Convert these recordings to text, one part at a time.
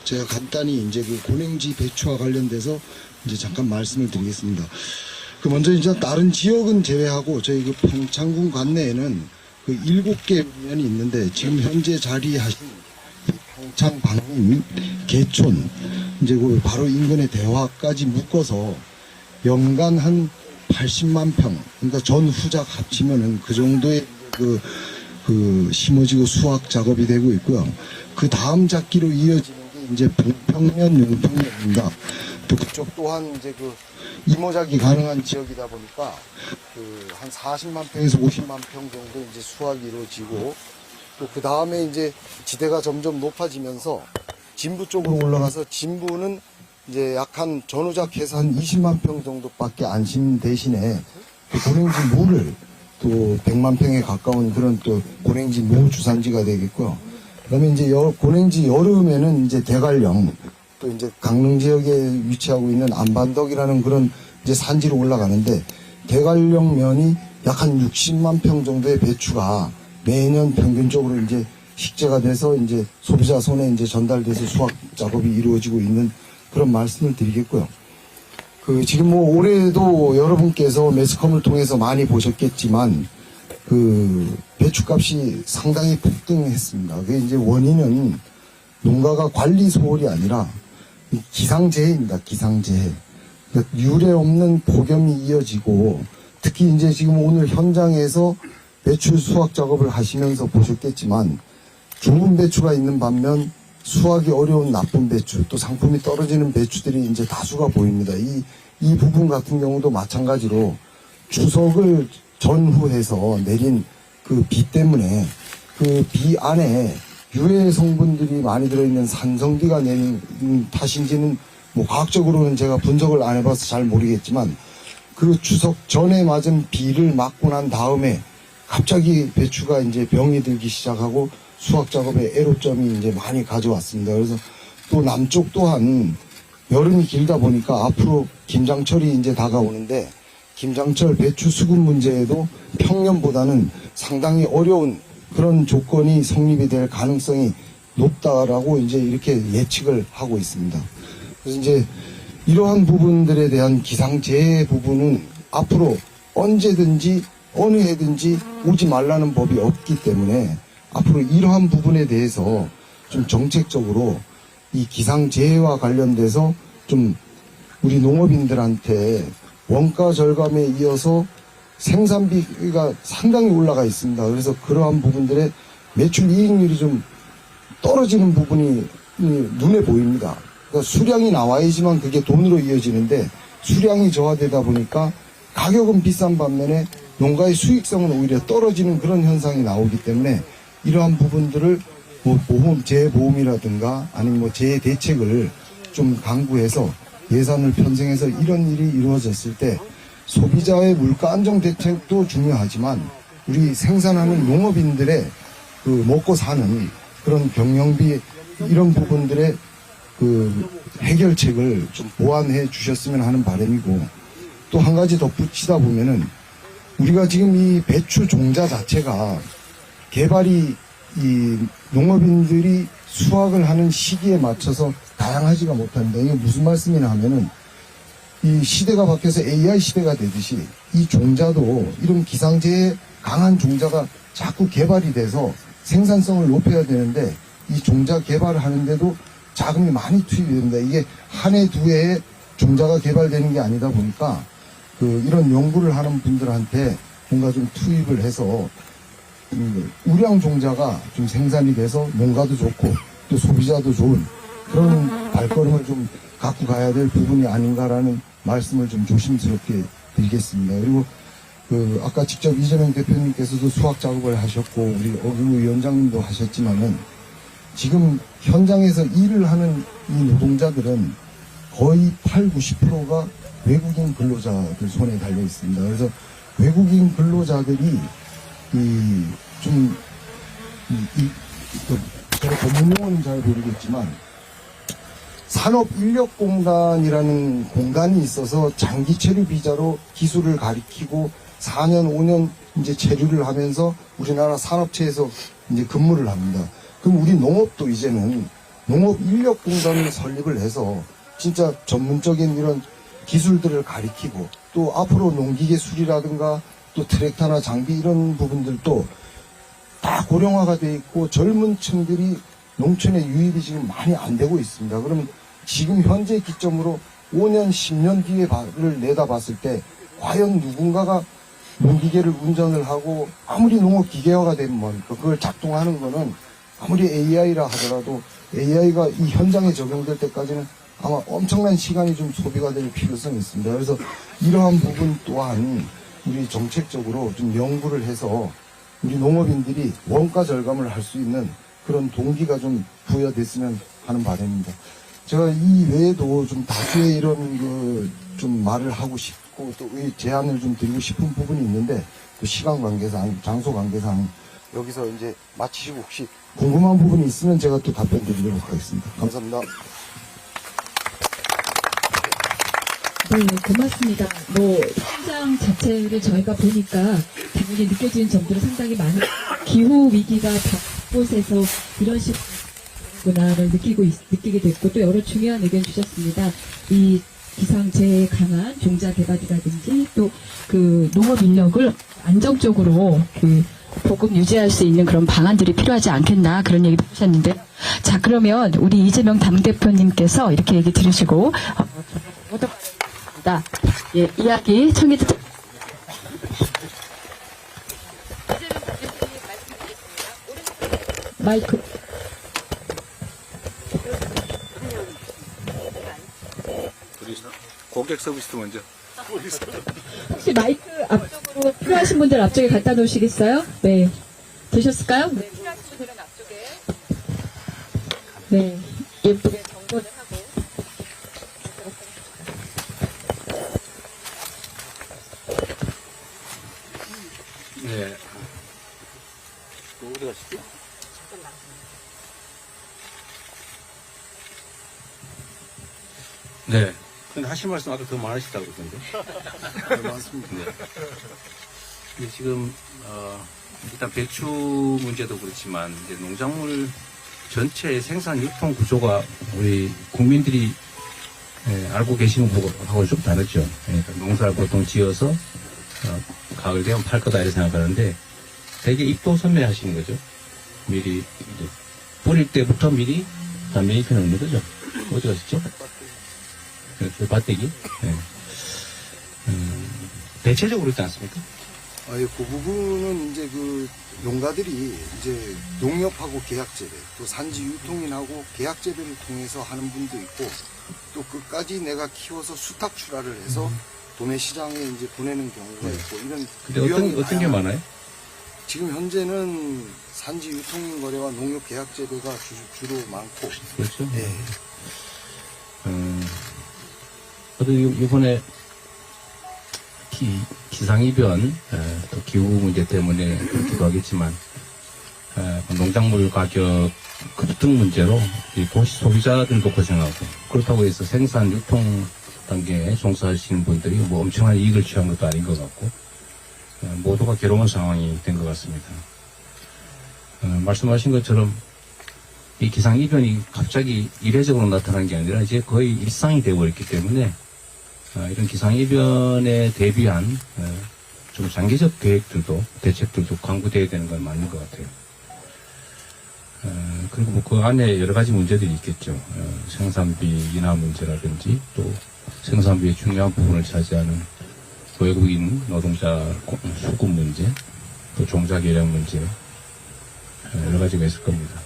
제가 간단히 이제 그 고랭지 배추와 관련돼서 이제 잠깐 말씀을 드리겠습니다. 그 먼저 이제 다른 지역은 제외하고 저희 그 평창군 관내에는 그 7개 면이 있는데 지금 현재 자리하신 평창, 방림, 개촌 이제 그 바로 인근의 대화까지 묶어서 연간 한 80만 평, 그러니까 전 후작 합치면은 그 정도의 그 심어지고 수확 작업이 되고 있고요. 그 다음 작기로 이어지는 게 이제 봉평면, 용평면입니다. 또 그쪽 또한 이제 그 이모작이 가능한 지역이다 보니까 그 한 40만 평에서 50만 평 정도 이제 수확이 이루어지고 또 그 다음에 이제 지대가 점점 높아지면서 진부 쪽으로 올라가서 진부는 이제 약 한 전후작 해서 한 20만 평 정도밖에 안 심는 대신에 그 고랭지 무를 또 100만 평에 가까운 그런 또 고랭지 무 주산지가 되겠고요. 그 다음에 이제 고랭지 여름에는 이제 대관령 또 이제 강릉 지역에 위치하고 있는 안반덕이라는 그런 이제 산지로 올라가는데 대관령 면이 약 한 60만 평 정도의 배추가 매년 평균적으로 이제 식재가 돼서 이제 소비자 손에 이제 전달돼서 수확 작업이 이루어지고 있는 그런 말씀을 드리겠고요. 그 지금 뭐 올해도 여러분께서 매스컴을 통해서 많이 보셨겠지만 그 배추값이 상당히 폭등했습니다. 그게 이제 원인은 농가가 관리 소홀이 아니라 기상재해입니다. 기상재해. 그러니까 유례 없는 폭염이 이어지고 특히 이제 지금 오늘 현장에서 배추 수확 작업을 하시면서 보셨겠지만 좋은 배추가 있는 반면 수확이 어려운 나쁜 배추 또 상품이 떨어지는 배추들이 이제 다수가 보입니다. 이 부분 같은 경우도 마찬가지로 추석을 전후해서 내린 그 비 때문에 그 비 안에 유해 성분들이 많이 들어있는 산성비가 내는 탓인지는 뭐 과학적으로는 제가 분석을 안 해봐서 잘 모르겠지만 그 추석 전에 맞은 비를 맞고 난 다음에 갑자기 배추가 이제 병이 들기 시작하고 수확 작업에 애로점이 이제 많이 가져왔습니다. 그래서 또 남쪽 또한 여름이 길다 보니까 앞으로 김장철이 이제 다가오는데 김장철 배추 수급 문제에도 평년보다는 상당히 어려운 그런 조건이 성립이 될 가능성이 높다라고 이제 이렇게 예측을 하고 있습니다. 그래서 이제 이러한 부분들에 대한 기상재해 부분은 앞으로 언제든지 어느 해든지 오지 말라는 법이 없기 때문에 앞으로 이러한 부분에 대해서 좀 정책적으로 이 기상재해와 관련돼서 좀 우리 농업인들한테 원가 절감에 이어서 생산비가 상당히 올라가 있습니다. 그래서 그러한 부분들의 매출 이익률이 좀 떨어지는 부분이 눈에 보입니다. 그러니까 수량이 나와야지만 그게 돈으로 이어지는데 수량이 저하되다 보니까 가격은 비싼 반면에 농가의 수익성은 오히려 떨어지는 그런 현상이 나오기 때문에 이러한 부분들을 뭐 재보험이라든가 아니면 뭐 재대책을 좀 강구해서 예산을 편성해서 이런 일이 이루어졌을 때 소비자의 물가 안정 대책도 중요하지만 우리 생산하는 농업인들의 그 먹고 사는 그런 경영비 이런 부분들의 그 해결책을 좀 보완해 주셨으면 하는 바람이고 또 한 가지 덧붙이다 보면은 우리가 지금 이 배추 종자 자체가 개발이 이 농업인들이 수확을 하는 시기에 맞춰서 다양하지가 못합니다. 이게 무슨 말씀이냐 하면은 이 시대가 바뀌어서 AI 시대가 되듯이 이 종자도 이런 기상재해 강한 종자가 자꾸 개발이 돼서 생산성을 높여야 되는데 이 종자 개발을 하는데도 자금이 많이 투입이 됩니다. 이게 한 해, 두 해에 종자가 개발되는 게 아니다 보니까 그 이런 연구를 하는 분들한테 뭔가 좀 투입을 해서 우량 종자가 좀 생산이 돼서 농가도 좋고 또 소비자도 좋은 그런 발걸음을 좀 갖고 가야 될 부분이 아닌가라는 말씀을 좀 조심스럽게 드리겠습니다. 그리고 그 아까 직접 이재명 대표님께서도 수확 작업을 하셨고 우리 어규 위원장님도 하셨지만은 지금 현장에서 일을 하는 이 노동자들은 거의 80~90%가 외국인 근로자들 손에 달려 있습니다. 그래서 외국인 근로자들이 제가 전문 용어는 잘 모르겠지만 산업인력공단이라는 공단이 있어서 장기 체류 비자로 기술을 가리키고 4년, 5년 이제 체류를 하면서 우리나라 산업체에서 이제 근무를 합니다. 그럼 우리 농업도 이제는 농업인력공단을 설립을 해서 진짜 전문적인 이런 기술들을 가리키고 또 앞으로 농기계 수리라든가 또 트랙터나 장비 이런 부분들도 다 고령화가 돼 있고 젊은 층들이 농촌에 유입이 지금 많이 안 되고 있습니다. 그러면 지금 현재 기점으로 5년, 10년 뒤에를 내다봤을 때 과연 누군가가 농기계를 운전을 하고 아무리 농업 기계화가 되면 뭐니까 그걸 작동하는 거는 아무리 AI라 하더라도 AI가 이 현장에 적용될 때까지는 아마 엄청난 시간이 좀 소비가 될 필요성이 있습니다. 그래서 이러한 부분 또한 우리 정책적으로 좀 연구를 해서 우리 농업인들이 원가 절감을 할 수 있는 그런 동기가 좀 부여됐으면 하는 바람입니다. 제가 이 외에도 좀 다수의 이런 좀 말을 하고 싶고 또 제안을 좀 드리고 싶은 부분이 있는데 또 시간 관계상, 장소 관계상 여기서 이제 마치시고 혹시 궁금한 부분이 있으면 제가 또 답변 드리도록 하겠습니다. 감사합니다. 네, 고맙습니다. 현장 자체를 저희가 보니까 당연히 느껴지는 점들은 상당히 많은 기후 위기가 곳곳에서 이런 식구나를 느끼게 됐고 또 여러 중요한 의견 주셨습니다. 이 기상재해에 강한 종자 개발이라든지 또 그 농업 인력을 안정적으로 보급 유지할 수 있는 그런 방안들이 필요하지 않겠나 그런 얘기도 하셨는데 자 그러면 우리 이재명 당대표님께서 이렇게 얘기 들으시고 예, 이야기 청해 듣 마이크 고객 서비스 먼저. 혹시 마이크 앞쪽으로 필요하신 분들 앞쪽에 갖다 놓으시겠어요? 네. 되셨을까요? 네, 필요하신 분들은 앞쪽에. 네. 예쁘게 정돈을 하고. 네. 어디 가시죠? 네. 근데 하실 말씀 아까 더 많으시다고 그러던데. 많습니다. 네. 근데 지금, 일단 배추 문제도 그렇지만, 이제 농작물 전체 생산 유통 구조가 우리 국민들이 알고 계시는 거하고 좀 다르죠. 그러니까 농사를 보통 지어서, 가을 되면 팔 거다 이렇게 생각하는데, 되게 입도 선명하시는 거죠. 미리, 이제, 뿌릴 때부터 미리 다 매입해 놓는 거죠. 어디 가셨죠? 그 밭대기. 네. 대체적으로 있지 않습니까? 예, 그 부분은 이제 그 농가들이 이제 농협하고 계약재배, 또 산지 유통인하고 계약재배를 통해서 하는 분도 있고, 또 끝까지 내가 키워서 수탁 출하를 해서 도매 시장에 이제 보내는 경우가 있고, 이런. 근데 어떤 게 많아요? 지금 현재는 산지 유통인 거래와 농협 계약재배가 주로 많고. 그렇죠. 예. 그래도 이번에 기상이변, 또 기후 문제 때문에 그렇기도 하겠지만, 농작물 가격 급등 문제로 이 도시 소비자들도 고생하고, 그렇다고 해서 생산 유통 단계에 종사하시는 분들이 뭐 엄청난 이익을 취한 것도 아닌 것 같고, 모두가 괴로운 상황이 된 것 같습니다. 말씀하신 것처럼 이 기상이변이 갑자기 이례적으로 나타난 게 아니라 이제 거의 일상이 되어버렸기 때문에 이런 기상이변에 대비한 좀 장기적 계획들도 대책들도 강구되어야 되는 건 맞는 것 같아요. 그리고 뭐 그 안에 여러 가지 문제들이 있겠죠. 생산비 인하 문제라든지 또 생산비의 중요한 부분을 차지하는 외국인 노동자 수급 문제, 또 종자 계량 문제 여러 가지가 있을 겁니다.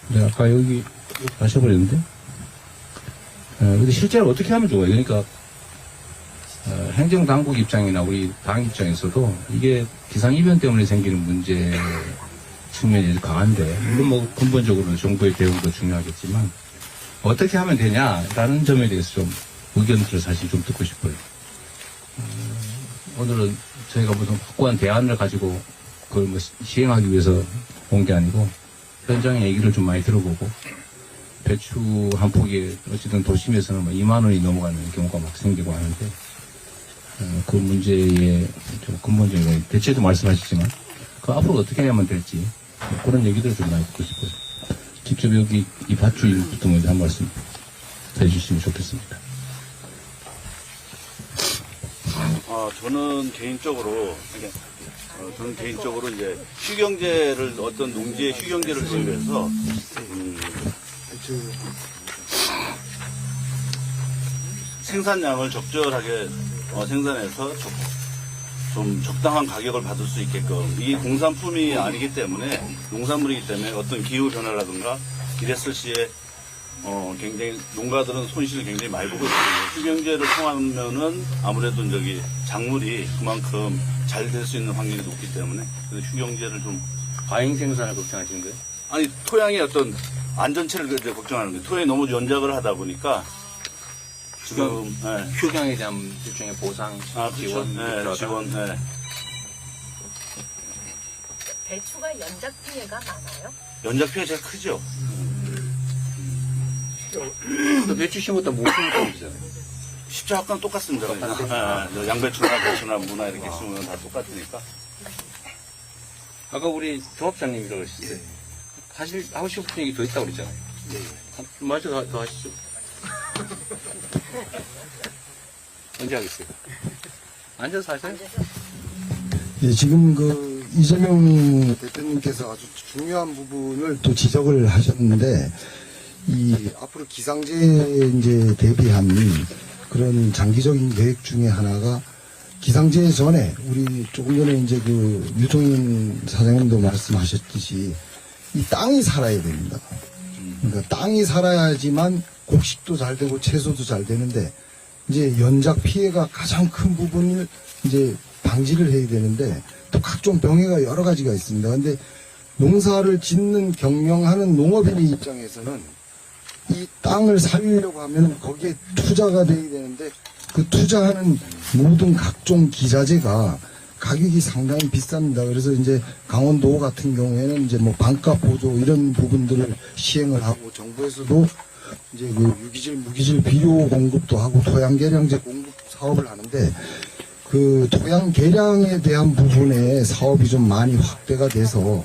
근데 아까 여기 가셔버렸는데 근데 실제로 어떻게 하면 좋아요? 그러니까 행정당국 입장이나 우리 당 입장에서도 이게 기상이변 때문에 생기는 문제 측면이 강한데 물론 뭐 근본적으로는 정부의 대응도 중요하겠지만 어떻게 하면 되냐라는 점에 대해서 좀 의견들을 사실 좀 듣고 싶어요. 오늘은 저희가 무슨 확고한 대안을 가지고 그걸 뭐 시행하기 위해서 온 게 아니고 현장의 얘기를 좀 많이 들어보고 배추 한 포기에 어쨌든 도심에서는 뭐 2만 원이 넘어가는 경우가 막 생기고 하는데 그 문제에 좀 근본적인 대체도 말씀하시지만 그 앞으로 어떻게 하면 될지 그런 얘기들을 좀 많이 듣고 싶어요. 직접 여기 이 밭주인부터 먼저 한 말씀 해주시면 좋겠습니다. 저는 개인적으로 이제 휴경제를 어떤 농지의 휴경제를 도입해서 생산량을 적절하게 생산해서 좀 적당한 가격을 받을 수 있게끔, 이게 공산품이 아니기 때문에, 농산물이기 때문에 어떤 기후 변화라든가 이랬을 시에 굉장히 농가들은 손실을 굉장히 많이 보고 있거든요. 휴경제를 통하면은 아무래도 저기 작물이 그만큼 잘 될 수 있는 확률이 높기 때문에, 그래서 휴경제를 좀, 과잉 생산을 걱정하시는 거예요? 아니 토양의 어떤 안전체를 이제 걱정하는 거예요. 토양이 너무 연작을 하다 보니까 지금 휴경에 대한 일종의 보상 그렇죠. 지원, 지원. 배추가 연작 피해가 많아요? 연작 피해가 제일 크죠. 또 배추 심었다 못 심었다 그러잖아요. 십자학과는 똑같습니다. 양배추나 배추나 무나 이렇게 심으면 다 똑같으니까. 아까 우리 조합장님이라고 그러셨어요. 하고 싶은 얘기 더 있다고 그랬잖아요. 맞아, 더 하시죠. 언제 하겠어요? 앉아서 하세요. 예, 지금 이재명 대표님께서 아주 중요한 부분을 또 지적을 하셨는데, 앞으로 기상제에 이제 대비한 그런 장기적인 계획 중에 하나가, 기상제 전에 우리 조금 전에 이제 유종인 사장님도 말씀하셨듯이 이 땅이 살아야 됩니다. 그러니까 땅이 살아야지만 곡식도 잘 되고 채소도 잘 되는데, 이제 연작 피해가 가장 큰 부분을 이제 방지를 해야 되는데, 또 각종 병해가 여러 가지가 있습니다. 근데 농사를 짓는 경영하는 농업인의 입장에서는 이 땅을 살리려고 하면 거기에 투자가 돼야 되는데, 그 투자하는 모든 각종 기자재가 가격이 상당히 비쌉니다. 그래서 이제 강원도 같은 경우에는 이제 반값 보조 이런 부분들을 시행을 하고, 정부에서도 이제 유기질, 무기질 비료 공급도 하고 토양 개량제 공급 사업을 하는데, 그 토양 개량에 대한 부분에 사업이 좀 많이 확대가 돼서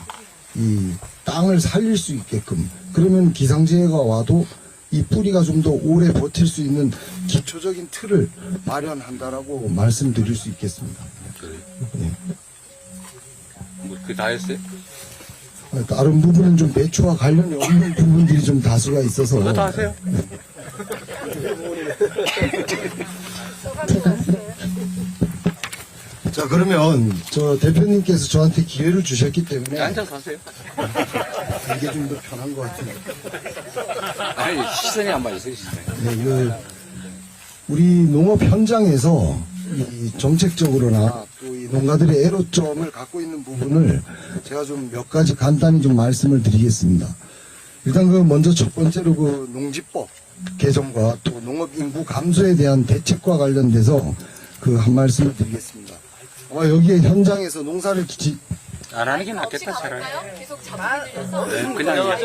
이 땅을 살릴 수 있게끔, 그러면 기상재해가 와도 이 뿌리가 좀 더 오래 버틸 수 있는 기초적인 틀을 마련한다라고 말씀드릴 수 있겠습니다. 네. 그게 다 했어요? 다른 부분은 좀 배추와 관련이 없는 부분들이 좀 다수가 있어서. 그거 다 하세요? 자, 그러면 저 대표님께서 저한테 기회를 주셨기 때문에 앉아서 하세요. 이게 좀 더 편한 것 같은데. 아니, 시선이 안 맞으세요, 시선이. 네, 우리 농업 현장에서 이 정책적으로나 또 이 농가들의 애로점을 갖고 있는 부분을 제가 좀 몇 가지 간단히 좀 말씀을 드리겠습니다. 일단 먼저 첫 번째로 농지법 개정과 또 농업 인구 감소에 대한 대책과 관련돼서 한 말씀을 드리겠습니다. 아마 여기에 현장에서 농사를 안 하는 게 낫겠다, 차라리. 계속 잡아드려서 네, 그냥 하지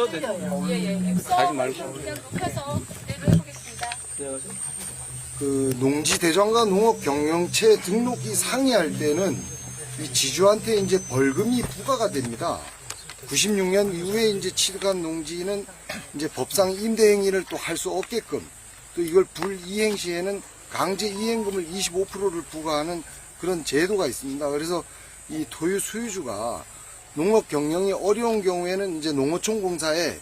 말고. 그냥 눕혀서 그대로 해보겠습니다. 농지대장과 농업경영체 등록이 상이할 때는 이 지주한테 이제 벌금이 부과가 됩니다. 96년 이후에 이제 취득한 농지는 이제 법상 임대행위를 또 할 수 없게끔, 또 이걸 불이행 시에는 강제 이행금을 25%를 부과하는 그런 제도가 있습니다. 그래서 이 토유 소유주가 농업 경영이 어려운 경우에는 이제 농어촌 공사에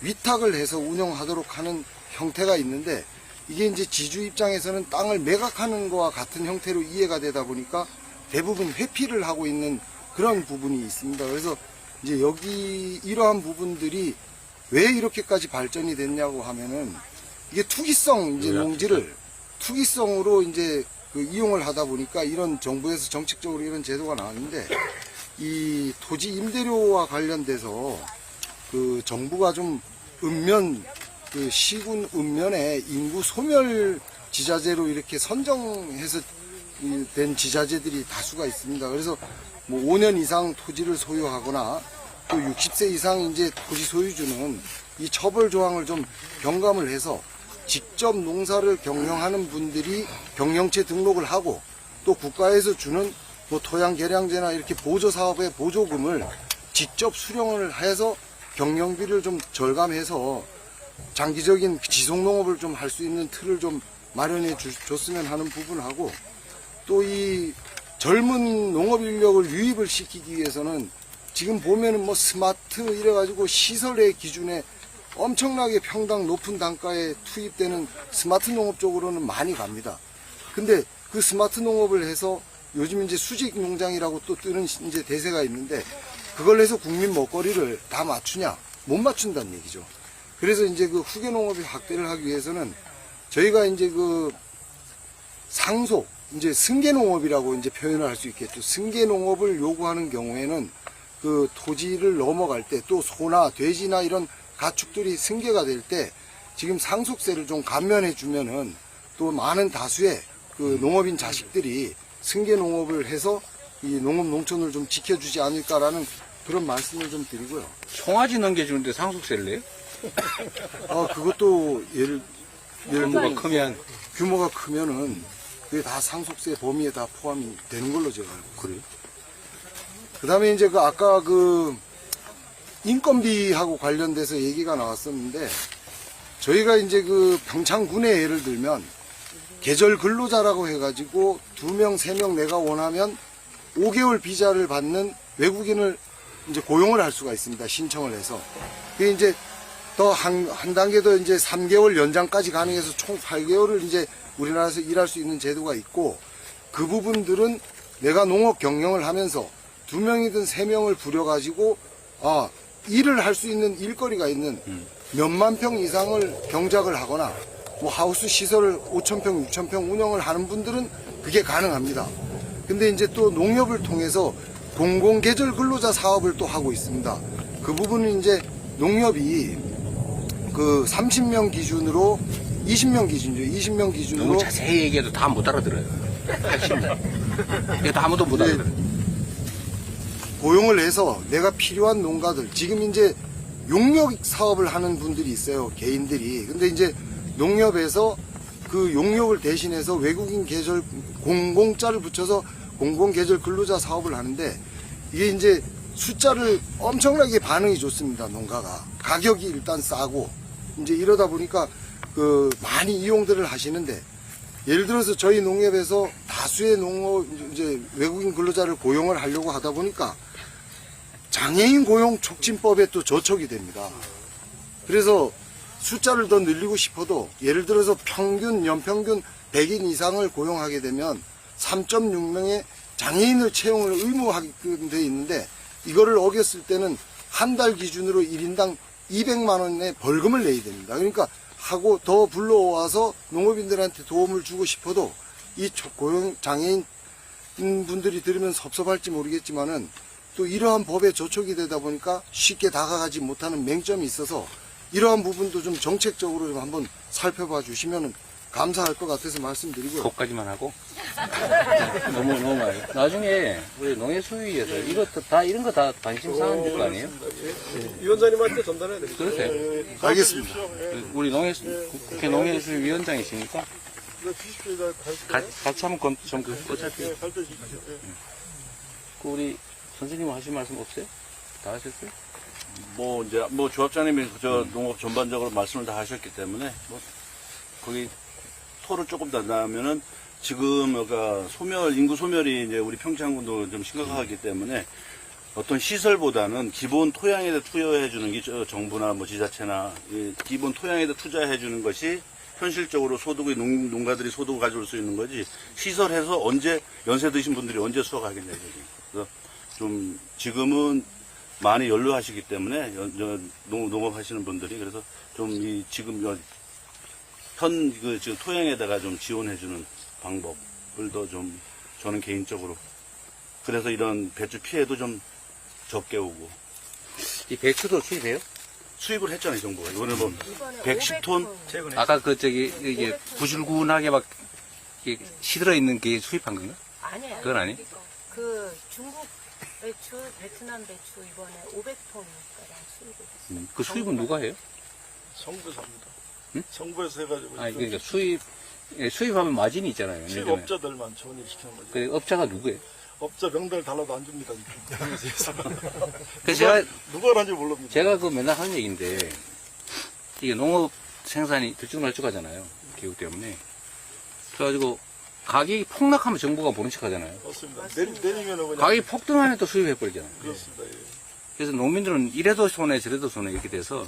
위탁을 해서 운영하도록 하는 형태가 있는데, 이게 이제 지주 입장에서는 땅을 매각하는 것과 같은 형태로 이해가 되다 보니까 대부분 회피를 하고 있는 그런 부분이 있습니다. 그래서 이제 여기 이러한 부분들이 왜 이렇게까지 발전이 됐냐고 하면은, 이게 투기성 이제 농지를 투기성으로 이제 이용을 하다 보니까 이런 정부에서 정책적으로 이런 제도가 나왔는데, 이 토지 임대료와 관련돼서 정부가 좀 시군 읍면에 인구 소멸 지자재로 이렇게 선정해서 된 지자재들이 다수가 있습니다. 그래서 5년 이상 토지를 소유하거나 또 60세 이상 이제 토지 소유주는 이 처벌 조항을 좀 경감을 해서 직접 농사를 경영하는 분들이 경영체 등록을 하고, 또 국가에서 주는 토양 개량제나 이렇게 보조 사업의 보조금을 직접 수령을 해서 경영비를 좀 절감해서 장기적인 지속농업을 좀 할 수 있는 틀을 좀 마련해 줬으면 하는 부분하고, 또 이 젊은 농업 인력을 유입을 시키기 위해서는 지금 보면은 뭐 스마트 이래가지고 시설의 기준에 엄청나게 평당 높은 단가에 투입되는 스마트 농업 쪽으로는 많이 갑니다. 근데 그 스마트 농업을 해서 요즘 이제 수직 농장이라고 또 뜨는 이제 대세가 있는데, 그걸 해서 국민 먹거리를 다 맞추냐? 못 맞춘다는 얘기죠. 그래서 이제 그 후계 농업의 확대를 하기 위해서는 저희가 이제 그 상속, 이제 승계 농업이라고 이제 표현을 할 수 있겠죠. 승계 농업을 요구하는 경우에는 그 토지를 넘어갈 때, 또 소나 돼지나 이런 가축들이 승계가 될 때 지금 상속세를 좀 감면해 주면은 또 많은 다수의 그 농업인 자식들이 승계 농업을 해서 이 농업 농촌을 좀 지켜주지 않을까라는 그런 말씀을 좀 드리고요. 송아지 넘겨주는데 상속세를 내요? 그것도 예를 규모가 크면. 규모가 크면은 그게 다 상속세 범위에 다 포함이 되는 걸로 제가 알고. 그래요? 그 다음에 이제 그 아까 그 인건비하고 관련돼서 얘기가 나왔었는데, 저희가 이제 그 평창군에 예를 들면 계절 근로자라고 해가지고 2명, 3명 내가 원하면 5개월 비자를 받는 외국인을 이제 고용을 할 수가 있습니다. 신청을 해서. 그게 이제 더 한 단계 더 이제 3개월 연장까지 가능해서 총 8개월을 이제 우리나라에서 일할 수 있는 제도가 있고, 그 부분들은 내가 농업 경영을 하면서 2명이든 3명을 부려가지고 일을 할 수 있는 일거리가 있는 몇만 평 이상을 경작을 하거나 뭐 하우스 시설을 5,000평, 6,000평 운영을 하는 분들은 그게 가능합니다. 근데 이제 또 농협을 통해서 공공계절 근로자 사업을 또 하고 있습니다. 그 부분은 이제 농협이 그 30명 기준으로 20명 기준이죠. 20명 기준으로 너무 자세히 얘기해도 다 못 알아들어요. 80명. 이게 다 아무도 못 알아들어요. 고용을 해서 내가 필요한 농가들, 지금 이제 용역 사업을 하는 분들이 있어요. 개인들이. 근데 이제 농협에서 그 용역을 대신해서 외국인 계절 공공자를 붙여서 공공계절 근로자 사업을 하는데, 이게 이제 숫자를 엄청나게 반응이 좋습니다. 농가가. 가격이 일단 싸고, 이제 이러다 보니까 그 많이 이용들을 하시는데, 예를 들어서 저희 농협에서 다수의 농업 이제 외국인 근로자를 고용을 하려고 하다 보니까 장애인 고용 촉진법에 또 저촉이 됩니다. 그래서 숫자를 더 늘리고 싶어도 예를 들어서 평균 연평균 100인 이상을 고용하게 되면 3.6명의 장애인을 채용을 의무하게끔 돼 있는데, 이거를 어겼을 때는 한 달 기준으로 1인당 200만 원의 벌금을 내야 됩니다. 그러니까 하고 더 불러와서 농업인들한테 도움을 주고 싶어도 이 고용 장애인 분들이 들으면 섭섭할지 모르겠지만은 또 이러한 법에 저촉이 되다 보니까 쉽게 다가가지 못하는 맹점이 있어서, 이러한 부분도 좀 정책적으로 좀 한번 살펴봐 주시면 감사할 것 같아서 말씀드리고요. 그것까지만 하고. 너무 많아요. 나중에 우리 농해수위에서 이것도 다, 이런 거 다 관심 사항일 거 아니에요? 위원장님한테 전달해야 되겠죠. 그러세요. 알겠습니다. 우리 국회 농해수위 위원장이시니까 주십시오. 같이 한번 좀 어차피. 발표 주십시오. 그 우리 선생님 하실 말씀 없어요? 다 하셨어요? 뭐 이제 뭐 조합장님이 저 농업 전반적으로 말씀을 다 하셨기 때문에 뭐 거기 토를 조금 더 나가면은 지금 그러니까 인구 소멸이 이제 우리 평창군도 좀 심각하기 때문에 어떤 시설보다는 기본 토양에다 투여해주는 게 정부나 뭐 지자체나 기본 토양에다 투자해주는 것이 현실적으로 소득의 농가들이 소득을 가져올 수 있는 거지, 시설해서 언제 연세 드신 분들이 언제 수확하겠냐 이거지. 그래서 좀 지금은 많이 연료하시기 때문에 농업 하시는 분들이, 그래서 좀 이 지금 지금 토양에다가 좀 지원해주는 방법을 더 좀 저는 개인적으로, 그래서 이런 배추 피해도 좀 적게 오고. 이 배추도 수입해요? 수입을 했잖아요, 정부가. 이번에 뭐 110톤? 아까 이게 부실군하게 막 이게 시들어 있는 게 수입한 건가? 아니에요. 그건 아니? 그 중국 배추, 베트남 배추 이번에 500톤가량 수입을 했어요. 그 수입은 누가 해요? 정부에서 합니다. 응? 정부에서 해가지고. 아니, 그러니까 수입하면 마진이 있잖아요. 수입업자들만 지원을 시키는 거죠. 그 업자가 누구예요? 업자 명단을 달라도 안 줍니다. 그래서 누가 하는지 모릅니다. 제가 그 맨날 하는 얘기인데, 이게 농업 생산이 들쭉날쭉하잖아요. 기후 때문에. 그래가지고, 가격이 폭락하면 정부가 모른 척 하잖아요. 맞습니다. 내리면은 그냥. 가격이 폭등하면 또 수입해버리잖아요. 그렇습니다. 예. 그래서 농민들은 이래도 손해 저래도 손해 이렇게 돼서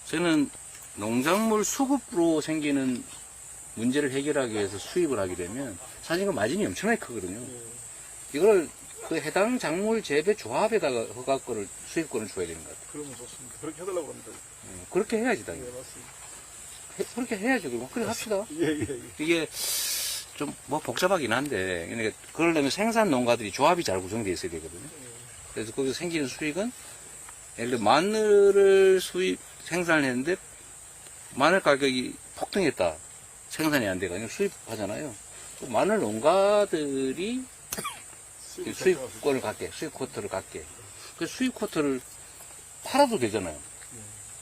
저는 농작물 수급으로 생기는 문제를 해결하기 위해서 수입을 하게 되면 사실 그 마진이 엄청나게 크거든요. 이걸 그 해당 작물 재배 조합에다가 허가권을 수입권을 줘야 되는 것 같아요. 그러면 좋습니다. 그렇게 해달라고 합니다. 그렇게 해야지 예, 당연히. 맞습니다. 그렇게 해야죠. 그럼 그래 합시다. 예, 예, 예. 이게 좀 뭐 복잡하긴 한데 그러니까 그러려면 생산 농가들이 조합이 잘 구성되어 있어야 되거든요. 그래서 거기서 생기는 수익은 예를 들어 마늘을 생산했는데 마늘 가격이 폭등했다. 생산이 안 돼가지고 수입하잖아요. 그 마늘 농가들이 수입권을 갖게, 수입 쿼터를 갖게. 그 수입 쿼터를 팔아도 되잖아요.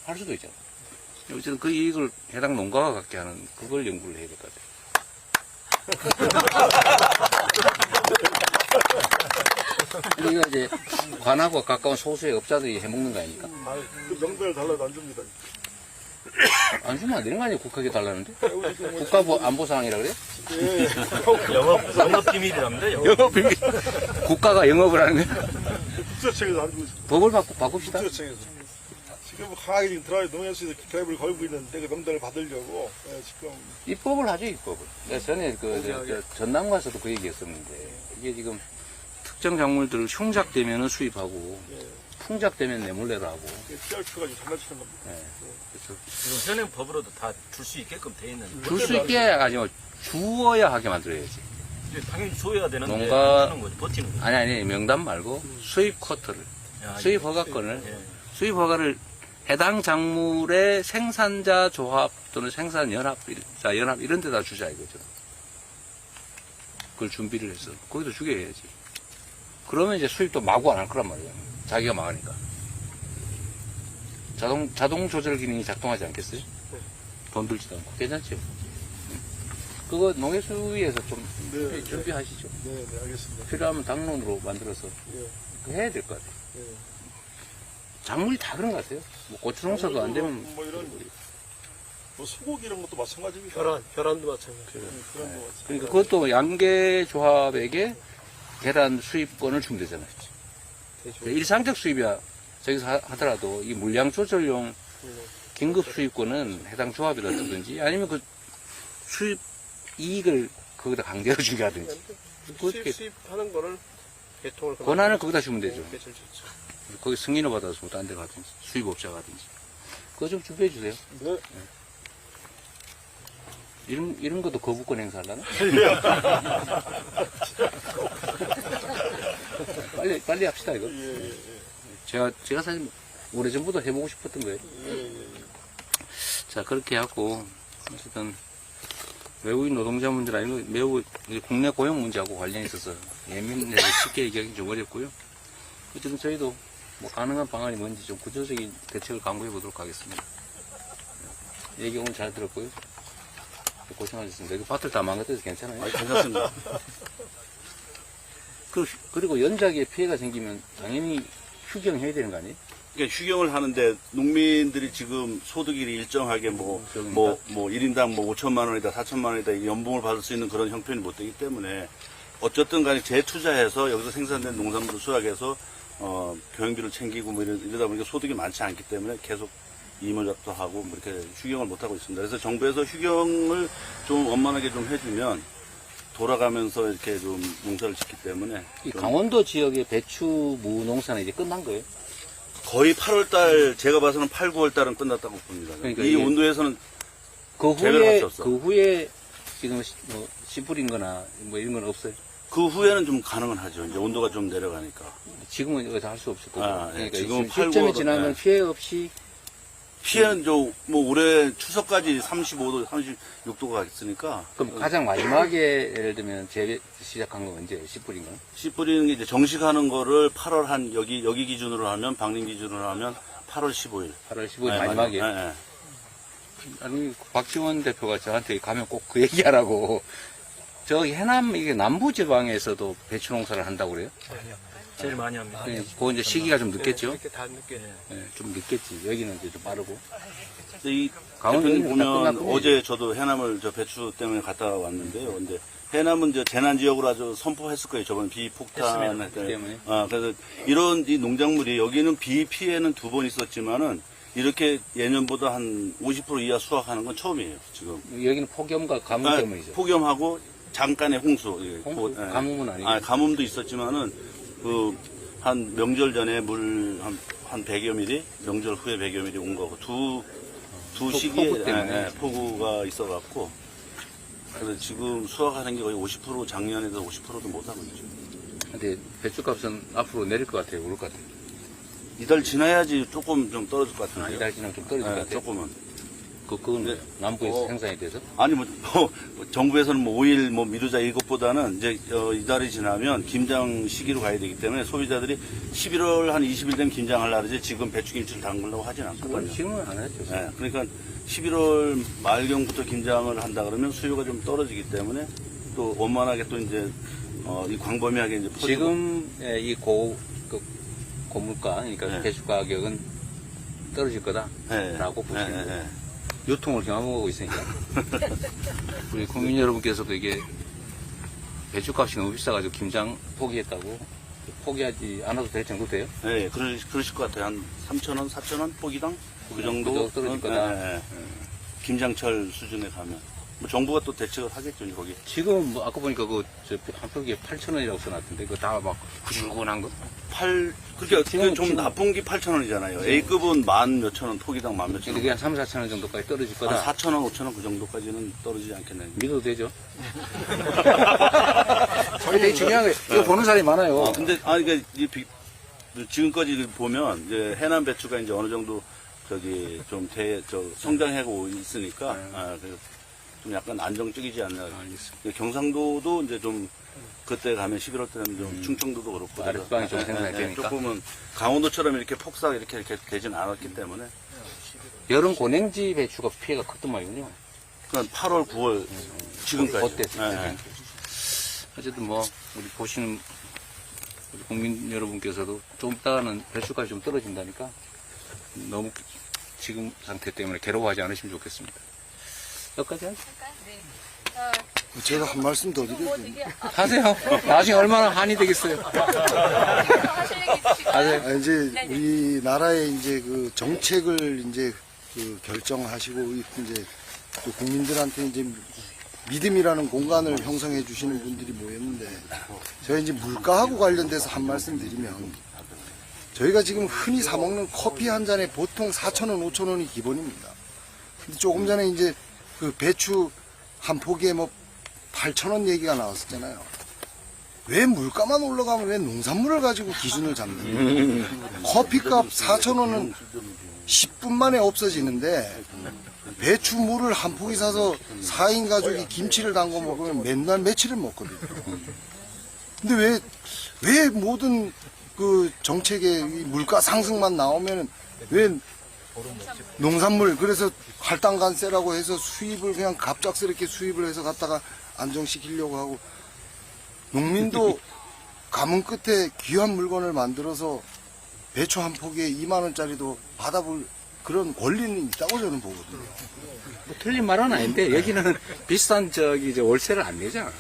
할 수도 있잖아요. 어쨌든 그 이익을 해당 농가가 갖게 하는 그걸 연구를 해야 될 것 같아요. 우리가 이제 관하고 가까운 소수의 업자들이 해먹는 거 아닙니까? 아, 그 명단을 달라도 안 줍니다. 안 주면 안 되는 거 아니에요? 국가에 달라는데? 국가안보사항이라 그래요? 예, 영업 비밀이랍니다. 영업 비밀. 국가가 영업을 하는 거예요? 국세청에서 안 주고 있습니다. 법을 바꿉시다. 국세청에서. 지금 뭐 강하게 지금 농협에서 드라이브를 걸고 있는데 그 명단을 받으려고 지금 입법을 하죠, 입법을. 내가 전에 전남 가서도 그 얘기 했었는데, 이게 지금 특정 작물들을 흉작되면 수입하고, 풍작되면 내몰래로 하고. TRP가 지금 장난치는 겁니다. 그래서 지금 현행 법으로도 다 줄 수 있게끔 돼 있는. 줄 수 있게 아니고 주어야 하게 만들어야지. 당연히 줘야 되는데 농가- 하는 거지, 버티는 거지. 아니, 명단 말고 수입 쿼터를, 야, 수입 허가권을, 예. 수입 허가를 해당 작물의 생산자 조합 또는 생산연합, 연합 이런 데다 주자 이거죠. 그걸 준비를 해서 거기도 주게 해야지. 그러면 이제 수입도 마구 안 할 거란 말이야. 자기가 망하니까. 자동 조절 기능이 작동하지 않겠어요? 돈 들지도 않고. 괜찮죠? 그거 농해수위에서 좀 네, 준비하시죠. 네, 네, 알겠습니다. 필요하면 당론으로 만들어서 예, 그거 해야 될 것 같아요. 예. 작물이 다 그런 것 같아요. 뭐 고추 농사도 안 되면 뭐 이런 뭐 소고기 이런 것도 마찬가지입니다. 혈안도 마찬가지. 혈안도 마찬가지. 그러니까 그것도 양계 조합에게 계란 수입권을 주면 되잖아요. 일상적 수입이야. 저기서 하더라도 이 물량 조절용 긴급 수입권은 해당 조합에다 주든지 아니면 그 수입 이익을 거기다 강제로 주게 하든지. 그렇게 수입하는 거를 개통을 권한을 거기다 주면 되죠. 제일 좋죠. 거기 승인을 받아서 뭐 딴 데 가든지 수입업자 가든지. 그거 좀 준비해 주세요. 네. 이런 것도 거부권 행사하려나? 빨리 합시다, 이거. 예, 예, 제가 사실 오래전부터 해보고 싶었던 거예요. 자, 그렇게 하고, 어쨌든, 외국인 노동자 문제는 아니고 매우 국내 고용 문제하고 관련이 있어서 예민해서 쉽게 얘기하기 좀 어렵고요. 어쨌든 저희도 뭐 가능한 방안이 뭔지 좀 구조적인 대책을 강구해 보도록 하겠습니다. 얘기 오늘 잘 들었고요. 고생하셨습니다. 여기 밭을 다 망가뜨려서 괜찮아요? 괜찮습니다. 그리고 연작에 피해가 생기면 당연히 휴경해야 되는 거 아니에요? 그러니까 휴경을 하는데 농민들이 지금 소득이 일정하게 뭐 1인당 뭐 5천만 원이다, 4천만 원이다 연봉을 받을 수 있는 그런 형편이 못 되기 때문에 어쨌든 간에 재투자해서 여기서 생산된 농산물을 수확해서 교행비를 챙기고 뭐 이러다 보니까 소득이 많지 않기 때문에 계속 임원작도 하고 뭐 이렇게 휴경을 못 하고 있습니다. 그래서 정부에서 휴경을 좀 원만하게 좀 해주면 돌아가면서 이렇게 좀 농사를 짓기 때문에 이 강원도 지역의 배추 무농사는 이제 끝난 거예요? 거의 8월달 제가 봐서는 8, 9월달은 끝났다고 봅니다. 그러니까 이 이게 온도에서는 그 재배를 할 후에 수 없어. 그 후에 지금 뭐 씨 뿌린 거나 뭐 이런 건 없어요? 그 후에는 좀 가능은 하죠. 이제 온도가 좀 내려가니까. 지금은 이거 다 할 수 없을 거고. 예. 그러니까 지금 지금 시점이 8, 9월, 지나면 예. 피해 없이 피해는 뭐 올해 추석까지 35도, 36도가 있으니까. 그럼 가장 마지막에 예를 들면 재배 시작한 건 언제 씨 뿌린 건? 씨 뿌리는 게 이제 정식하는 거를 8월 한 여기 기준으로 하면 방림 기준으로 하면 8월 15일. 8월 15일 마지막에. 예. 아니 박지원 대표가 저한테 가면 꼭 그 얘기하라고 저기 해남 이게 남부 지방에서도 배추 농사를 한다고 그래요? 제일 많이 합니다. 그 이제 시기가 좀 늦겠죠? 이렇게 다 늦게. 네, 좀 늦겠지. 여기는 이제 좀 빠르고. 근데 이 강원도 대표님 다 보면 끝났군요. 어제 저도 해남을 저 배추 때문에 갔다 왔는데요. 근데 해남은 이제 재난 지역으로 아주 선포했을 거예요. 저번 비폭탄 할 때. 때문에. 그래서 이런 이 농작물이 여기는 비 피해는 2번 있었지만은 이렇게 예년보다 한 50% 이하 수확하는 건 처음이에요. 지금. 여기는 폭염과 가뭄 때문이죠. 폭염하고 잠깐의 홍수. 예, 홍수? 가뭄은 아니고. 가뭄도 있었지만은 한 명절 전에 물 한 100여 미리, 명절 후에 100여 미리 온 거고 두 시기에 폭우 때문에. 폭우가 있어갖고 그래서 지금 수확하는 게 거의 50% 작년에도 50%도 못 하고 있죠. 근데 배추값은 앞으로 내릴 것 같아요. 오를 것 같아요. 이달 지나야지 조금 좀 떨어질 것 같은데. 이달 지나면 좀 떨어질 것 같아요. 조금은. 그건 네. 남부에서 생산이 돼서. 아니 정부에서는 5일 미루자 이것보다는 이제 이달이 지나면 김장 시기로 가야 되기 때문에 소비자들이 11월 한 20일 되면 김장하려고 그러지 지금 배추김치를 담그려고 하진 않거든요. 지금은 안 하죠. 네, 그러니까 11월 말경부터 김장을 한다 그러면 수요가 좀 떨어지기 때문에 또 원만하게 또 이제 이 광범위하게 이제 퍼지고. 지금 이 고물가, 그러니까 네. 배추 가격은 떨어질 거다라고 네. 보시면 네, 돼요. 네. 유통을 경험하고 있으니까. 우리 국민 여러분께서도 이게 배추값이 너무 비싸가지고 김장 포기했다고 포기하지 않아도 될 정도 돼요? 네, 그러실 것 같아요. 한 3,000원, 4,000원 포기당 그 정도 떨어질 거다. 네, 네. 김장철 수준에 가면 뭐 정부가 또 대책을 하겠죠, 거기. 지금 뭐 아까 보니까 한 포기에 8,000원이라고 써놨던데 그거 다 막 후줄근한 거? 그러니까 지금- 좀 지금- 나쁜 게 8,000원이잖아요. A급은 10,000몇천 원, 포기당 10,000몇천 근데 원. 그게 한 3, 4,000원 정도까지 떨어질 한 거다. 4,000원, 5,000원 그 정도까지는 떨어지지 않겠나요? 믿어도 되죠? 저게 되게 중요한 거예요. 이거 보는 사람이 많아요. 근데 그러니까 지금까지 보면 이제 해남 배추가 이제 어느 정도 좀 성장하고 있으니까 그래서 좀 약간 안정적이지 않나. 알겠습니다. 경상도도 이제 좀 그때 가면 11월 때 되면 좀 충청도도 그렇고 아랫지방이 좀 생산이 되니까. 조금은 강원도처럼 이렇게 폭삭 이렇게 되진 않았기 때문에 여름 고냉지 배추가 피해가 컸던 말이군요. 그러니까 8월, 9월 지금까지. 어땠어요? 네. 어쨌든 우리 보시는 우리 국민 여러분께서도 좀 있다가는 배추값이 좀 떨어진다니까 너무 지금 상태 때문에 괴로워하지 않으시면 좋겠습니다. 여기까지 하죠. 제가 한 말씀 더 드려요. 하세요. 나중에 얼마나 한이 되겠어요. 하세요. 이제 우리나라의 이제 그 정책을 이제 결정하시고 이제 또 국민들한테 이제 믿음이라는 공간을 형성해 주시는 분들이 모였는데 저희 이제 물가하고 관련돼서 한 말씀 드리면 저희가 지금 흔히 사 먹는 커피 한 잔에 보통 4,000원, 5,000원이 기본입니다. 근데 조금 전에 이제 그 배추 한 포기에 8,000원 얘기가 나왔었잖아요. 왜 물가만 올라가면 왜 농산물을 가지고 기준을 잡는 거예요? 커피값 4,000원은 10분 만에 없어지는데 배추물을 한 포기 사서 4인 가족이 김치를 담궈 먹으면 맨날 며칠을 먹거든요. 근데 왜 모든 그 정책에 이 물가 상승만 나오면 왜 농산물 그래서 할당관세라고 해서 수입을 그냥 갑작스럽게 수입을 해서 갖다가 안정시키려고 하고 농민도 가뭄 끝에 귀한 물건을 만들어서 배추 한 포기에 2만 원짜리도 받아볼 그런 권리는 있다고 저는 보거든요. 틀린 말은 아닌데 여기는 비싼 이제 월세를 안 내잖아.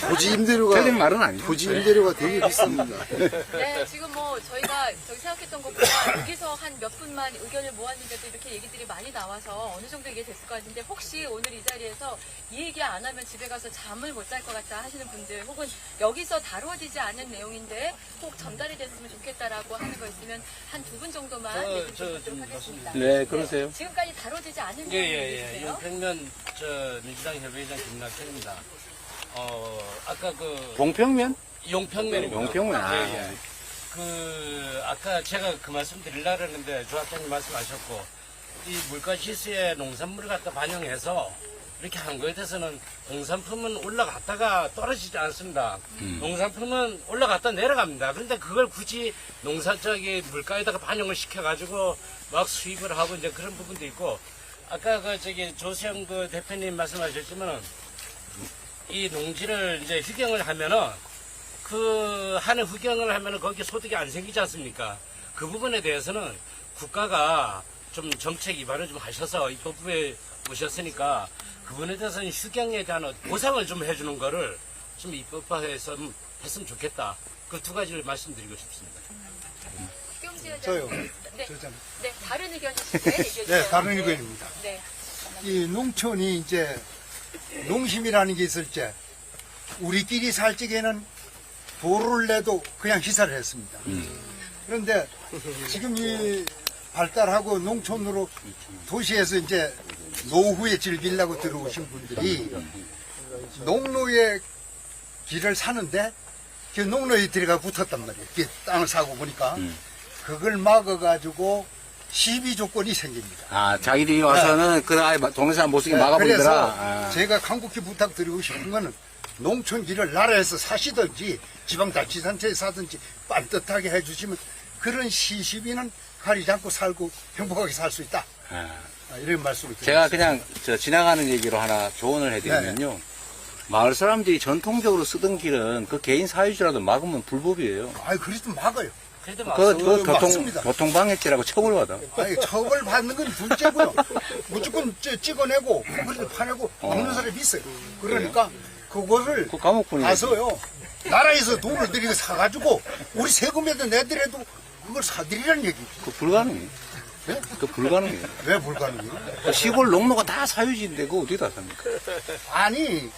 토지 임대료가 틀린 말은 아니죠. 토지 임대료가 되게 비쌉니다. 네, 지금 저희가 생각했던 것보다 여기서 한 몇 분만 의견을 모았는데도 이렇게 얘기들이 많이 나와서 어느 정도 이게 됐을 것 같은데 혹시 오늘 이 자리에서 이 얘기 안 하면 집에 가서 잠을 못 잘 것 같다 하시는 분들 혹은 여기서 다루어지지 않은 내용인데 꼭 전달이 됐으면 좋겠다라고 하는 거 있으면 한 2분 정도만 얘기 좀 듣도록 하겠습니다. 네, 그러세요. 지금까지 다뤄지지 않은 내용이 있으세요? 용평면 민주당 협의회장 김낙현입니다. 아까 봉평면? 용평면입니다. 용평면. 아까 제가 그 말씀 드리려고 했는데 조합장님 말씀하셨고 이 물가 지수에 농산물을 갖다 반영해서 이렇게 한 거에 대해서는 농산품은 올라갔다가 떨어지지 않습니다. 농산품은 올라갔다 내려갑니다. 그런데 그걸 굳이 물가에다가 반영을 시켜가지고 막 수입을 하고 이제 그런 부분도 있고 아까 조수영 대표님 말씀하셨지만은 이 농지를 이제 휴경을 하면은 그 하는 휴경을 하면은 거기에 소득이 안 생기지 않습니까? 그 부분에 대해서는 국가가 좀 정책 입안을 좀 하셔서 입법부에 오셨으니까 그 부분에 대해서는 휴경에 대한 보상을 좀 해주는 거를 좀 입법화해서 했으면 좋겠다. 그 두 가지를 말씀드리고 싶습니다. 저요. 네, 저잖아요. 네, 다른 의견이신데 얘기해 주세요. 네, 다른 의견입니다. 네. 이 농촌이 이제 농심이라는 게 있을 때 우리끼리 살 적에는 도로를 내도 그냥 시사를 했습니다. 그런데 지금 이 발달하고 농촌으로 도시에서 이제 노후에 즐기려고 들어오신 분들이 농로의 길을 사는데 그 농로에 들어가 붙었단 말이에요. 그 땅을 사고 보니까 그걸 막아가지고 시비 조건이 생깁니다. 아, 자기들이 와서는 그 아예 동네사람 못 쓰게 막아버리더라. 그래서 아. 제가 간곡히 부탁드리고 싶은 거는 농촌 길을 나라에서 사시든지 지방자치단체에 사든지 반듯하게 해주시면 그런 시시비는 가리지 않고 살고 행복하게 살 수 있다. 이런 말씀을 드립니다. 제가 그냥 지나가는 얘기로 하나 조언을 해드리면요. 마을 사람들이 전통적으로 쓰던 길은 그 개인 사유지라도 막으면 불법이에요. 아이, 그래도 막아요. 그래도 그 맞습니다. 교통방해죄라고 처벌받아. 아니, 처벌 받는 건 둘째고요. 무조건 찍어내고, 그걸 파내고, 먹는 사람이 있어요. 그러니까, 그거를 그 감옥분이 가서요, 나라에서 돈을 들이고 사가지고, 우리 세금에도 내더라도 그걸 사드리라는 얘기. 그 불가능해. 네? 그 불가능해. 왜 불가능해요? 그 시골 농로가 다 사유지인데 그거 어디다 삽니까? 아니,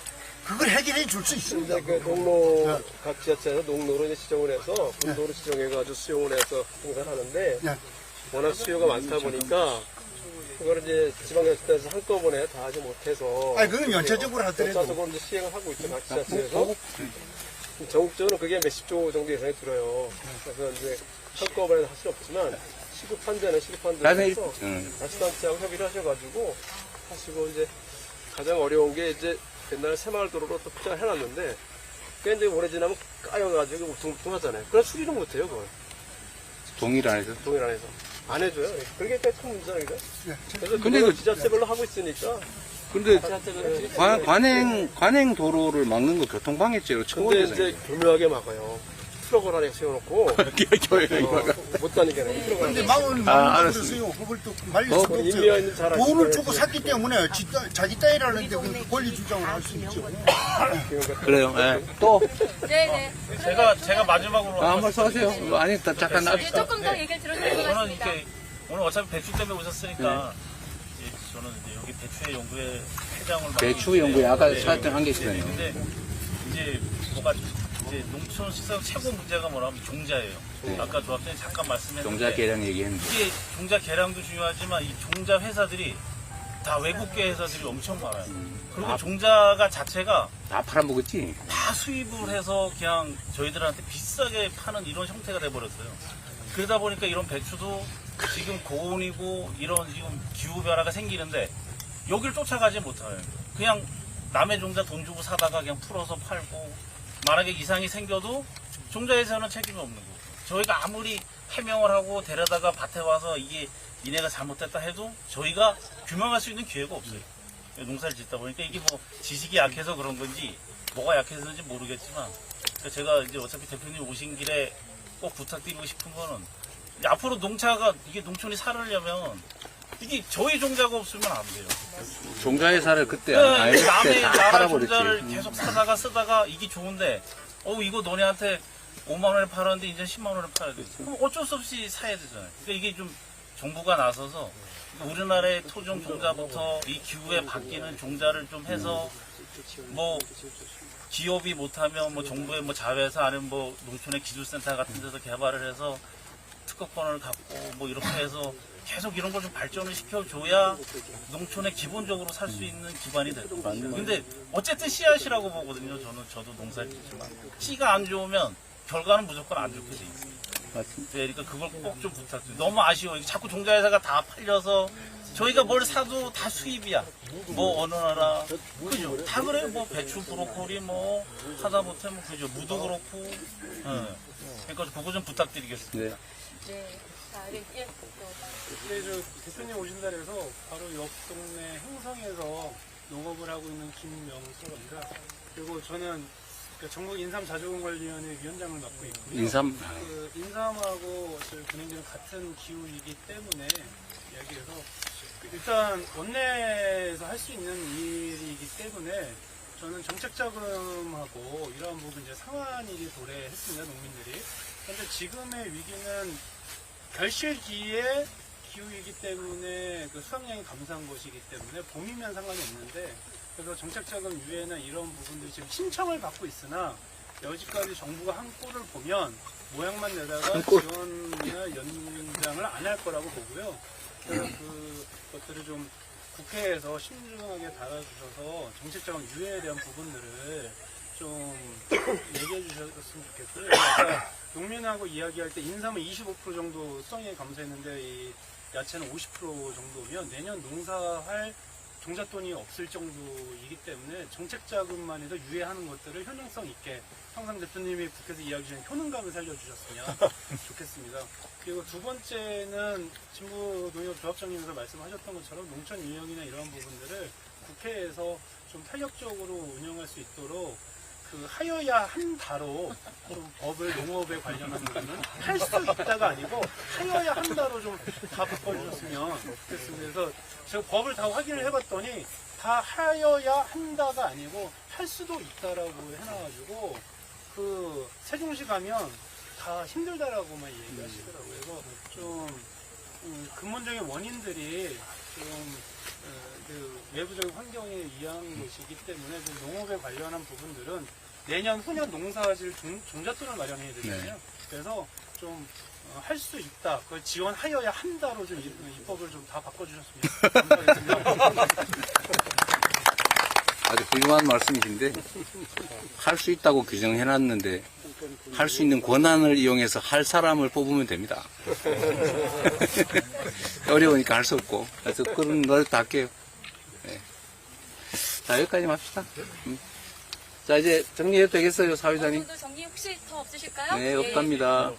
그걸 해결해 줄 수 있습니다. 그 농로 각 지자체에서 농로로 이제 지정을 해서 분도로 지정해가지고 수용을 해서 공사하는데 네. 워낙 수요가 많다 보니까 그거를 이제 지방자치단에서 한꺼번에 다 하지 못해서 아니, 그건 연체적으로 하더라도. 연차적으로 이제 시행을 하고 있죠 각 지자체에서. 전국적으로 그게 몇십 조 정도 예산이 들어요. 그래서 이제 한꺼번에 할 수는 없지만 시급한 데는 시급한 데는 해서 자치단체하고 협의를 하셔가지고 하시고 이제 가장 어려운 게 이제 옛날에 새마을 도로로 또 포장을 해놨는데 그게 이제 오래 지나면 까여가지고 둥하잖아요. 그래서 수리를 못해요 그걸. 동일 안에서. 동일 안에서 안 해줘요. 그게 참 문제잖아요. 그래서 근데 그걸 그- 지자체별로 하고 있으니까 근데 지자체별로 관행 도로를 막는 거 교통방해죄로 근데 처벌돼서. 이제 교묘하게 막아요. 트럭을 안에 세워놓고 못 다니게 해요. 트럭을 근데 안에. 마음은 그랬어요. 그걸 또 말릴 수가 없어요. 인미가 있는 잘 아시죠? 돈을 주고 샀기 때문에 자기 딸이라는데 그 권리 주장을 할 수 있죠. 그래요. 예. 또 네네. 제가 마지막으로 한번 써세요. 아니 잠깐 나. 네, 조금 더 얘기를 들어주실 것 저는 같습니다. 이렇게 오늘 어차피 배추 때문에 오셨으니까 이제 저는 이제 여기 배추의 연구회 회장을 맡고 배추 연구에 아까 있는데, 사했던 한 게 있거든요. 근데 이제 뭐가 이제 농촌 시설 최고 문제가 뭐냐면 종자예요. 아까 조합장님 잠깐 말씀했는데 종자 계량 얘기했는데. 이게 종자 계량도 중요하지만 이 종자 회사들이 다 외국계 회사들이 엄청 많아요. 그리고 종자가 자체가 다 팔아먹었지. 다 수입을 해서 그냥 저희들한테 비싸게 파는 이런 형태가 돼버렸어요. 그러다 보니까 이런 배추도 지금 고온이고 이런 지금 기후 변화가 생기는데 여기를 쫓아가지 못해요. 그냥 남의 종자 돈 주고 사다가 그냥 풀어서 팔고 만약에 이상이 생겨도 종자에서는 책임이 없는 거고 저희가 아무리 해명을 하고 데려다가 밭에 와서 이게 이내가 잘못됐다 해도 저희가 규명할 수 있는 기회가 없어요. 농사를 짓다 보니까 이게 뭐 지식이 약해서 그런 건지 뭐가 약해서인지 모르겠지만 제가 이제 어차피 대표님 오신 길에 꼭 부탁드리고 싶은 거는 앞으로 농차가 이게 농촌이 살으려면 이게 저희 종자가 없으면 안 돼요. 종자 회사를 그때 남의 다 나라 팔아버렸지. 종자를 계속 사다가 쓰다가 이게 좋은데 이거 너네한테 5만 원에 팔았는데 이제 10만 원에 팔아야 돼. 그럼 어쩔 수 없이 사야 되잖아요. 그러니까 이게 좀 정부가 나서서 우리나라의 토종 종자부터 이 기후에 바뀌는 종자를 좀 해서 뭐 기업이 못하면 뭐 정부의 뭐 자회사 아니면 뭐 농촌의 기술센터 같은 데서 개발을 해서 특허권을 갖고 뭐 이렇게 해서 계속 이런 걸 좀 발전을 시켜줘야 농촌에 기본적으로 살 수 있는 기반이 될 것 같아요. 근데 어쨌든 씨앗이라고 보거든요. 저도 농사를 짓지만 씨가 안 좋으면 결과는 무조건 안 좋게 돼 있어요. 맞습니다. 네, 그러니까 그걸 꼭 좀 부탁드려요. 너무 아쉬워요. 자꾸 종자회사가 다 팔려서 저희가 뭘 사도 다 수입이야. 뭐 어느 나라 그죠? 다 그래요. 뭐 배추, 브로콜리 뭐 하다못해 뭐 그죠? 무도 그렇고. 그러니까 그거 좀 부탁드리겠습니다. 네. 네. 자, 예, 또 근데 저 대표님 오신다 그래서 바로 옆 동네 행성에서 농업을 하고 있는 김명수입니다. 그리고 저는 그 전국 인삼자조건관리위원회 위원장을 맡고 있고요. 인삼? 그 인삼하고 저희 군행지는 같은 기후이기 때문에 이야기해서 일단 원내에서 할 수 있는 일이기 때문에 저는 정책 자금하고 이러한 부분 이제 상환일이 도래했습니다, 농민들이. 그런데 지금의 위기는 결실기에 기후이기 때문에 그 수확량이 감소한 것이기 때문에 봄이면 상관이 없는데, 그래서 정책자금 유예나 이런 부분들이 지금 신청을 받고 있으나 여지까지 정부가 한 꼴을 보면 모양만 내다가 지원이나 연장을 안 할 거라고 보고요. 그래서 그것들을 좀 국회에서 신중하게 다뤄주셔서 정책자금 유예에 대한 부분들을 좀 얘기해 주셨으면 좋겠고요. 그러니까 농민하고 이야기할 때 인삼은 25% 정도 수확량이 감소했는데 이 야채는 50% 정도면 내년 농사할 종잣돈이 없을 정도이기 때문에 정책자금만 해도 유예하는 것들을 효능성 있게 항상 대표님이 국회에서 이야기 중에 효능감을 살려주셨으면 좋겠습니다. 그리고 두 번째는 진보농협조합장님께서 말씀하셨던 것처럼 농촌 유형이나 이러한 부분들을 국회에서 좀 탄력적으로 운영할 수 있도록 그 하여야 한다로 좀 법을 농업에 관련한 부분은 할 수 있다가 아니고 하여야 한다로 좀 다 바꿔주셨으면 좋겠습니다. 그래서 제가 법을 다 확인을 해봤더니 다 하여야 한다가 아니고 할 수도 있다라고 해놔가지고 그 세종시 가면 다 힘들다라고만 얘기하시더라고요. 그래서 좀 근본적인 원인들이 좀 그 외부적인 환경에 의한 것이기 때문에 좀 농업에 관련한 부분들은 내년 후년 농사질 종잣돈을 마련해야 되잖아요. 그래서 좀 할 수 있다. 그걸 지원하여야 한다로 좀 입법을 좀 다 바꿔주셨으면 감사하겠습니다. 아주 훌륭한 말씀이신데 할 수 있다고 규정해놨는데 할 수 있는 권한을 이용해서 할 사람을 뽑으면 됩니다. 어려우니까 할 수 없고 그래서 그런 노력 다 할게요. 네. 자, 여기까지만 합시다. 자, 이제 정리해도 되겠어요, 사회자님? 정도 정리 혹시 더 없으실까요? 네, 없답니다.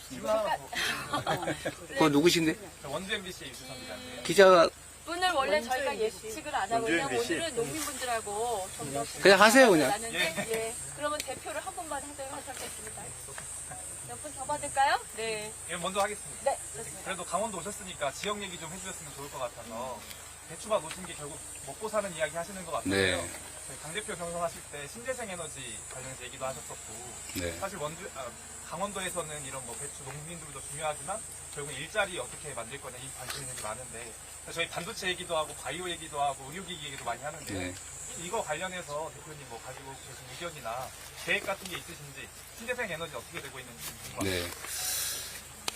그거 누구신데? 원주 MBC 유수선입니다. 기자가 분을 원래 저희가 예측을 안 하고 그냥 오늘은 농민분들하고 좀 더 그냥 하세요, 그냥. 예. 그러면 대표를 한 분만 하도록 하겠습니다. 몇 분 더 받을까요? 네. 예, 먼저 하겠습니다. 네, 좋습니다. 그래도 강원도 오셨으니까 지역 얘기 좀 해주셨으면 좋을 것 같아서 배추가 놓친 게 결국 먹고 사는 이야기 하시는 것 같아요. 네. 강 대표 경선하실 때 신재생 에너지 관련해서 얘기도 하셨었고 네. 사실 강원도에서는 이런 뭐 배추 농민들도 중요하지만 결국 일자리 어떻게 만들 거냐 이 관심이 되게 많은데 저희 반도체 얘기도 하고 바이오 얘기도 하고 의료기기 얘기도 많이 하는데 네. 이거 관련해서 대표님 뭐 가지고 계신 의견이나 계획 같은 게 있으신지 신재생 에너지 어떻게 되고 있는지 궁금합니다.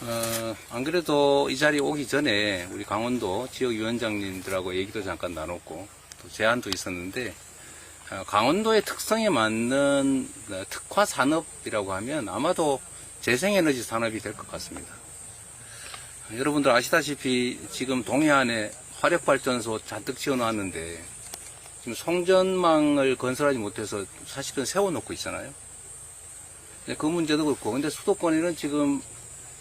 네. 안 그래도 이 자리에 오기 전에 우리 강원도 지역위원장님들하고 얘기도 잠깐 나눴고 또 제안도 있었는데 강원도의 특성에 맞는 특화 산업이라고 하면 아마도 재생에너지 산업이 될 것 같습니다. 여러분들 아시다시피 지금 동해안에 화력발전소 잔뜩 지어놨는데 지금 송전망을 건설하지 못해서 사실은 세워놓고 있잖아요. 그 문제도 그렇고, 근데 수도권에는 지금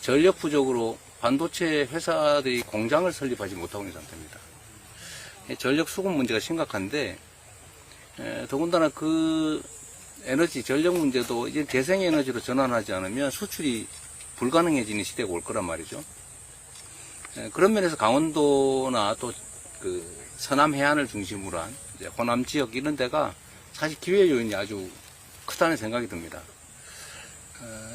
전력 부족으로 반도체 회사들이 공장을 설립하지 못하고 있는 상태입니다. 전력 수급 문제가 심각한데, 더군다나 그 에너지, 전력 문제도 이제 재생에너지로 전환하지 않으면 수출이 불가능해지는 시대가 올 거란 말이죠. 그런 면에서 강원도나 또 그 서남 해안을 중심으로 한 이제 호남 지역 이런 데가 사실 기회 요인이 아주 크다는 생각이 듭니다.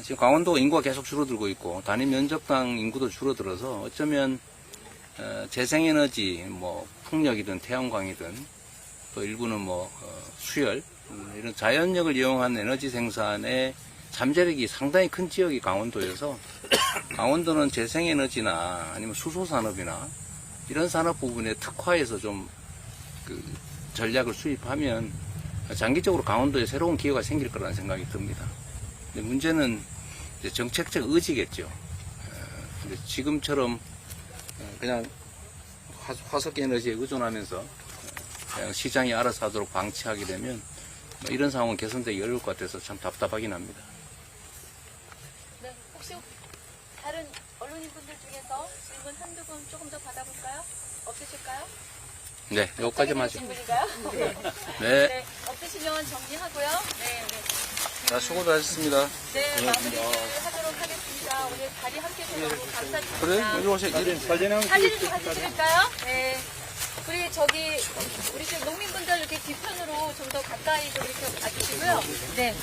지금 강원도 인구가 계속 줄어들고 있고 단위 면적당 인구도 줄어들어서 어쩌면 재생에너지 뭐 풍력이든 태양광이든 또 일부는 뭐 수열 이런 자연력을 이용한 에너지 생산의 잠재력이 상당히 큰 지역이 강원도여서 강원도는 재생에너지나 아니면 수소산업이나 이런 산업 부분에 특화해서 좀 그 전략을 수립하면 장기적으로 강원도에 새로운 기회가 생길 거라는 생각이 듭니다. 근데 문제는 이제 정책적 의지겠죠. 근데 지금처럼 그냥 화석 에너지에 의존하면서 그냥 시장이 알아서 하도록 방치하게 되면 이런 상황은 개선되기 어려울 것 같아서 참 답답하긴 합니다. 네, 혹시 다른 다른 분들 중에서 질문 한두 분 조금 더 받아볼까요? 없으실까요? 네, 여기까지만 하죠. 질문인가요? 네. 네, 없으시면 정리하고요. 네, 네. 자, 수고도 하셨습니다. 네, 마무리를 하도록 하겠습니다. 오늘 자리 함께 해주셔서 감사드립니다. 그래? 이리 오세요. 사진을 좀 같이 찍을까요? 네. 우리 우리 지금 농민분들 이렇게 뒤편으로 좀 더 가까이 좀 이렇게 와주시고요. 네.